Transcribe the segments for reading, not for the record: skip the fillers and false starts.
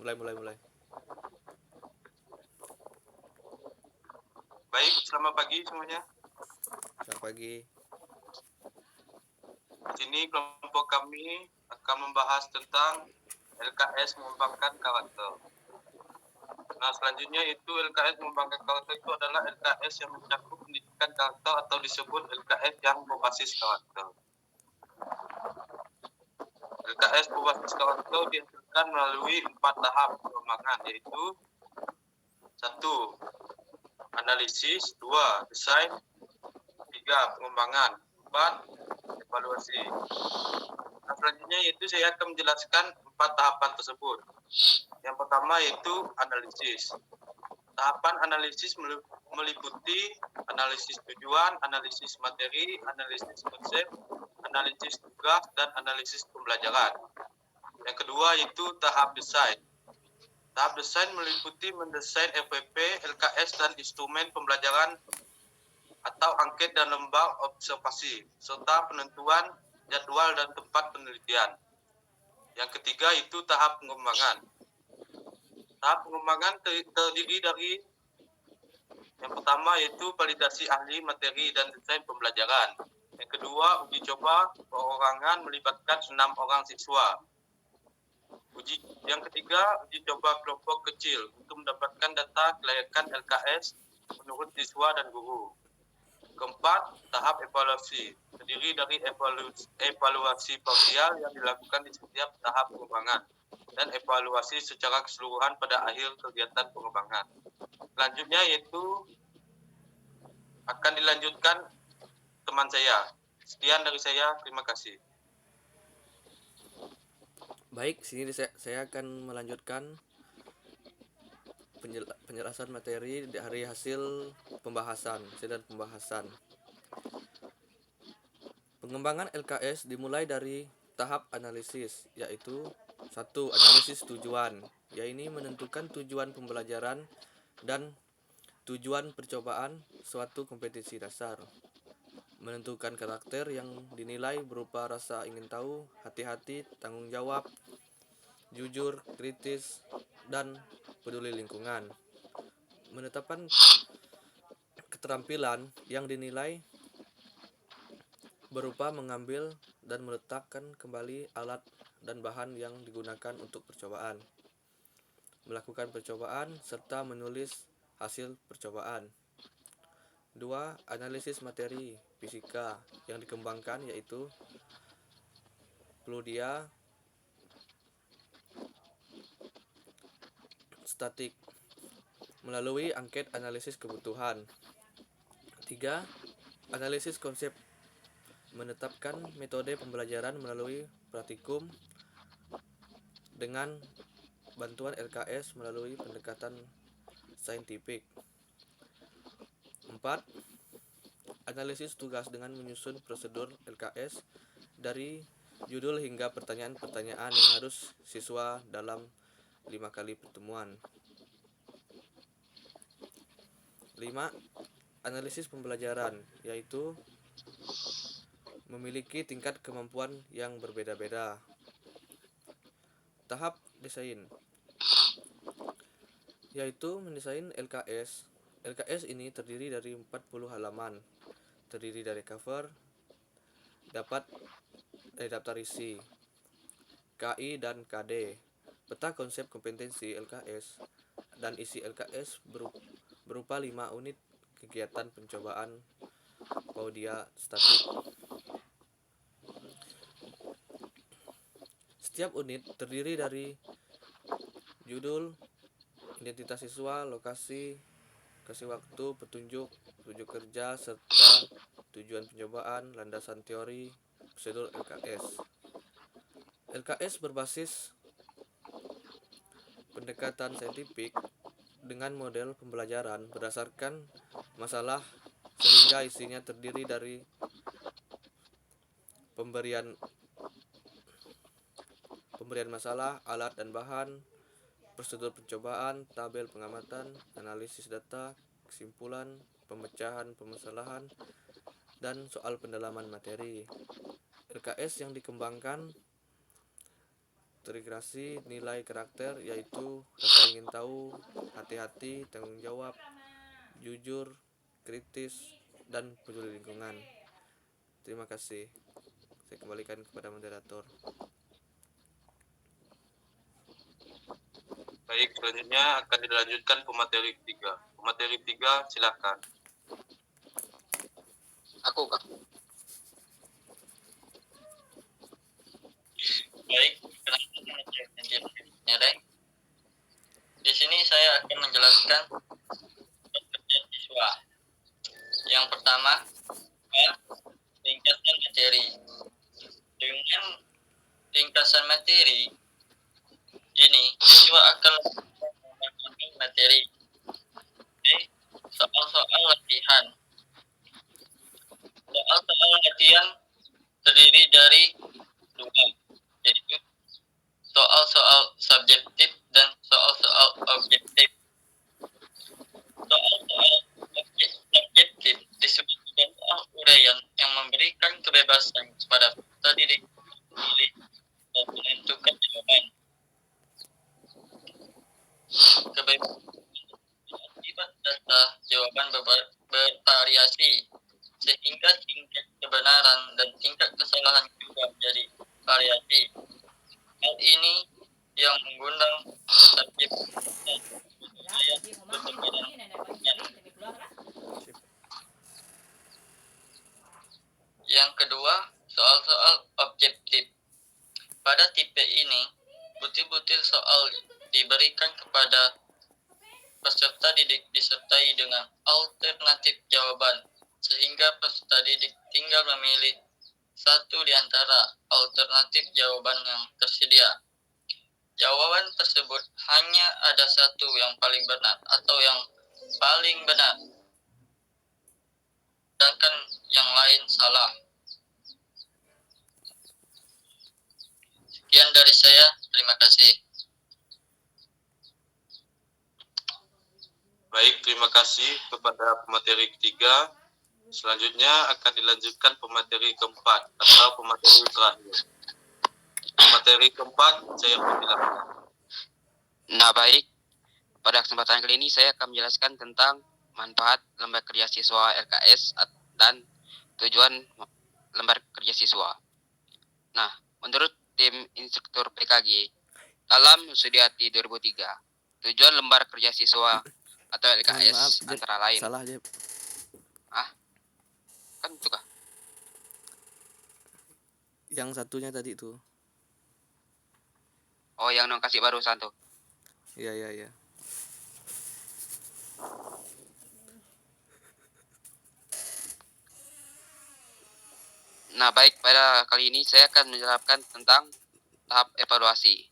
Mulai. Baik, selamat pagi semuanya. Selamat pagi. Di sini kelompok kami akan membahas tentang LKS mengembangkan karakter. Nah, selanjutnya itu LKS mengembangkan karakter itu adalah LKS yang mencakup pendidikan karakter atau disebut LKS yang berbasis karakter. LKS berbasis karakter dihasilkan melalui 4 tahap pengembangan, yaitu 1. Analisis, 2. Desain, 3. Pengembangan, 4. Evaluasi. Nah, selanjutnya yaitu saya akan menjelaskan 4 tahapan tersebut. Yang pertama yaitu analisis. Tahapan analisis meliputi analisis tujuan, analisis materi, analisis konsep, analisis tugas, dan analisis pembelajaran. Yang kedua yaitu tahap desain. Tahap desain meliputi mendesain FWP, LKS, dan instrumen pembelajaran atau angket dan lembar observasi, serta penentuan jadwal dan tempat penelitian. Yang ketiga itu tahap pengembangan. Tahap pengembangan terdiri dari yang pertama yaitu validasi ahli, materi, dan desain pembelajaran. Yang kedua, uji coba perorangan melibatkan 6 orang siswa. Yang ketiga, uji coba kelompok kecil untuk mendapatkan data kelayakan LKS menurut siswa dan guru. Keempat, tahap evaluasi, terdiri dari evaluasi parsial yang dilakukan di setiap tahap pengembangan dan evaluasi secara keseluruhan pada akhir kegiatan pengembangan. Selanjutnya yaitu akan dilanjutkan teman saya. Sekian dari saya, terima kasih. Baik, sini saya akan melanjutkan penjelasan materi dari hasil pembahasan. Pengembangan LKS dimulai dari tahap analisis, yaitu 1. Analisis tujuan, yaitu menentukan tujuan pembelajaran dan tujuan percobaan suatu kompetisi dasar. Menentukan karakter yang dinilai berupa rasa ingin tahu, hati-hati, tanggung jawab, jujur, kritis, dan peduli lingkungan. Menetapkan keterampilan yang dinilai berupa mengambil dan meletakkan kembali alat dan bahan yang digunakan untuk percobaan. Melakukan percobaan serta menulis hasil percobaan. 2. Analisis materi fisika yang dikembangkan yaitu fluida, statik melalui angket analisis kebutuhan. 3. Analisis konsep menetapkan metode pembelajaran melalui praktikum dengan bantuan LKS melalui pendekatan saintifik. 4. Analisis tugas dengan menyusun prosedur LKS dari judul hingga pertanyaan-pertanyaan yang harus siswa dalam 5 kali pertemuan. 5. Analisis pembelajaran, yaitu memiliki tingkat kemampuan yang berbeda-beda. Tahap desain, yaitu mendesain LKS. LKS ini terdiri dari 40 halaman, terdiri dari cover, daftar isi, KI dan KD, peta konsep kompetensi LKS, dan isi LKS berupa 5 unit kegiatan pencobaan paudia statik. Setiap unit terdiri dari judul, identitas siswa, lokasi, kasih waktu, petunjuk kerja, serta tujuan pencobaan, landasan teori, prosedur LKS. LKS berbasis pendekatan saintifik dengan model pembelajaran berdasarkan masalah sehingga isinya terdiri dari pemberian masalah, alat dan bahan, prosedur percobaan, tabel pengamatan, analisis data, kesimpulan, pemecahan permasalahan, dan soal pendalaman materi. LKS yang dikembangkan terintegrasi nilai karakter yaitu rasa ingin tahu, hati-hati, tanggung jawab, jujur, kritis, dan peduli lingkungan. Terima kasih. Saya kembalikan kepada moderator. Baik, selanjutnya akan dilanjutkan pemateri ketiga. Pemateri ketiga, silakan. Aku, Kak. Baik, perkenalkan, di sini saya akan menjelaskan pekerjaan siswa. Yang pertama, ringkasan materi. Dengan ringkasan materi ini, siswa akan memahami materi. Soal-soal latihan. Soal-soal latihan terdiri dari dua, yaitu soal-soal subjektif dan soal-soal objektif. Soal-soal subjektif disebut sebagai soal uraian yang memberikan kebebasan kepada peserta didik memilih dan menentukan jawaban. Kebebasan akibat data jawaban bervariasi, sehingga tingkat kebenaran dan tingkat kesalahan juga menjadi variasi. Hal ini yang mengundang subjek dan budaya Yang kedua, soal-soal objektif. Pada tipe ini, butir-butir soal diberikan kepada peserta didik disertai dengan alternatif jawaban, sehingga peserta didik tinggal memilih satu di antara alternatif jawaban yang tersedia. Jawaban tersebut hanya ada satu yang paling benar atau yang paling benar, sedangkan yang lain salah. Sekian dari saya, terima kasih. Baik, terima kasih kepada pemateri ketiga. Selanjutnya akan dilanjutkan pemateri keempat atau pemateri terakhir. Pemateri keempat, saya persilakan. Nah, baik. Pada kesempatan kali ini saya akan menjelaskan tentang manfaat lembar kerja siswa LKS dan tujuan lembar kerja siswa. Nah, menurut tim instruktur PKG dalam Sudiati 2003, tujuan lembar kerja siswa atau LKS Maaf, Jeb. antara lain. Salah, Jeb. Kan itu kah? Yang satunya tadi tuh. Oh, yang nong kasih barusan tuh. Iya. Nah, baik, pada kali ini saya akan menjelaskan tentang tahap evaluasi.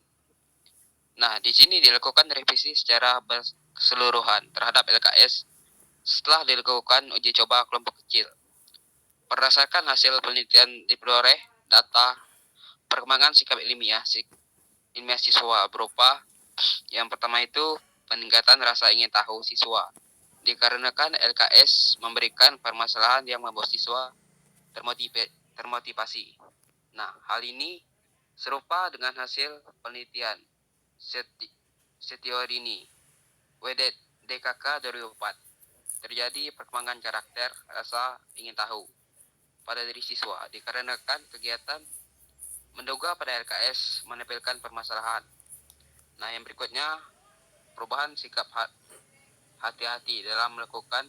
Nah, di sini dilakukan revisi secara keseluruhan terhadap LKS setelah dilakukan uji coba kelompok kecil. Berdasarkan hasil penelitian diperoleh data perkembangan sikap ilmiah siswa berupa yang pertama itu peningkatan rasa ingin tahu siswa. Dikarenakan LKS memberikan permasalahan yang membuat siswa termotivasi. Nah, hal ini serupa dengan hasil penelitian Setiorini WDKK 2004. Terjadi perkembangan karakter rasa ingin tahu pada diri siswa dikarenakan kegiatan menduga pada LKS menampilkan permasalahan. Nah, yang berikutnya perubahan sikap hati-hati dalam melakukan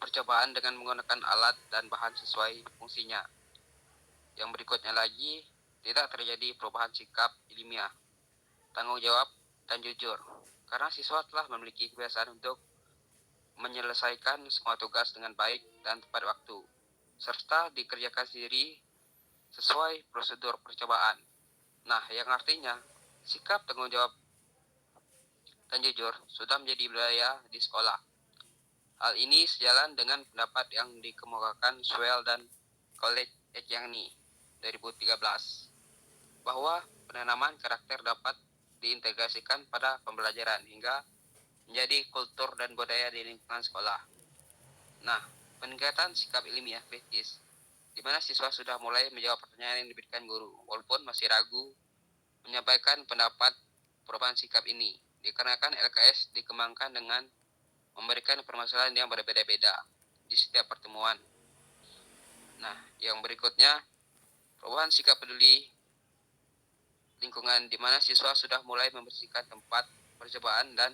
percobaan dengan menggunakan alat dan bahan sesuai fungsinya. Yang berikutnya lagi, tidak terjadi perubahan sikap ilmiah, tanggung jawab, dan jujur, karena siswa telah memiliki kebiasaan untuk menyelesaikan semua tugas dengan baik dan tepat waktu, serta dikerjakan sendiri sesuai prosedur percobaan. Nah, yang artinya, sikap tanggung jawab dan jujur sudah menjadi budaya di sekolah. Hal ini sejalan dengan pendapat yang dikemukakan Swell dan College Echyanni 2013, bahwa penanaman karakter dapat diintegrasikan pada pembelajaran hingga menjadi kultur dan budaya di lingkungan sekolah. Nah, peningkatan sikap ilmiah kritis di mana siswa sudah mulai menjawab pertanyaan yang diberikan guru, walaupun masih ragu menyampaikan pendapat perubahan sikap ini, dikarenakan LKS dikembangkan dengan memberikan permasalahan yang berbeda-beda di setiap pertemuan. Nah, yang berikutnya, perubahan sikap peduli lingkungan di mana siswa sudah mulai membersihkan tempat percobaan dan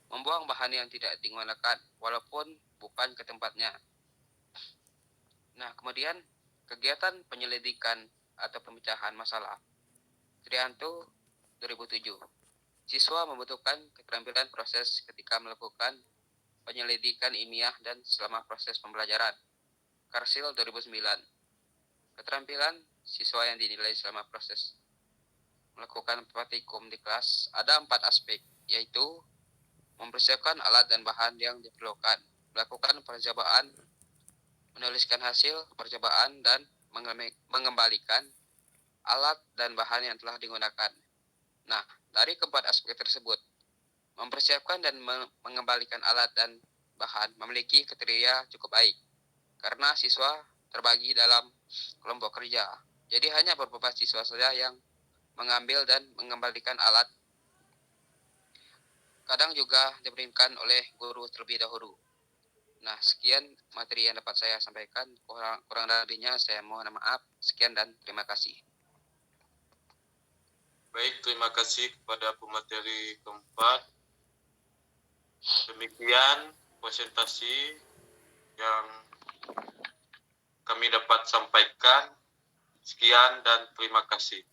membuang bahan yang tidak digunakan, walaupun bukan ke tempatnya. Nah, kemudian kegiatan penyelidikan atau pemecahan masalah. Trianto 2007. Siswa membutuhkan keterampilan proses ketika melakukan penyelidikan ilmiah dan selama proses pembelajaran. Karsil 2009. Keterampilan siswa yang dinilai selama proses melakukan praktikum di kelas ada 4 aspek, yaitu mempersiapkan alat dan bahan yang diperlukan, melakukan percobaan, menuliskan hasil percobaan, dan mengembalikan alat dan bahan yang telah digunakan. Nah, dari keempat aspek tersebut, mempersiapkan dan mengembalikan alat dan bahan memiliki kriteria cukup baik, karena siswa terbagi dalam kelompok kerja. Jadi hanya beberapa siswa saja yang mengambil dan mengembalikan alat. Kadang juga diberikan oleh guru terlebih dahulu. Nah, sekian materi yang dapat saya sampaikan. Kurang lebihnya saya mohon maaf. Sekian dan terima kasih. Baik, terima kasih kepada pemateri keempat. Demikian presentasi yang kami dapat sampaikan. Sekian dan terima kasih.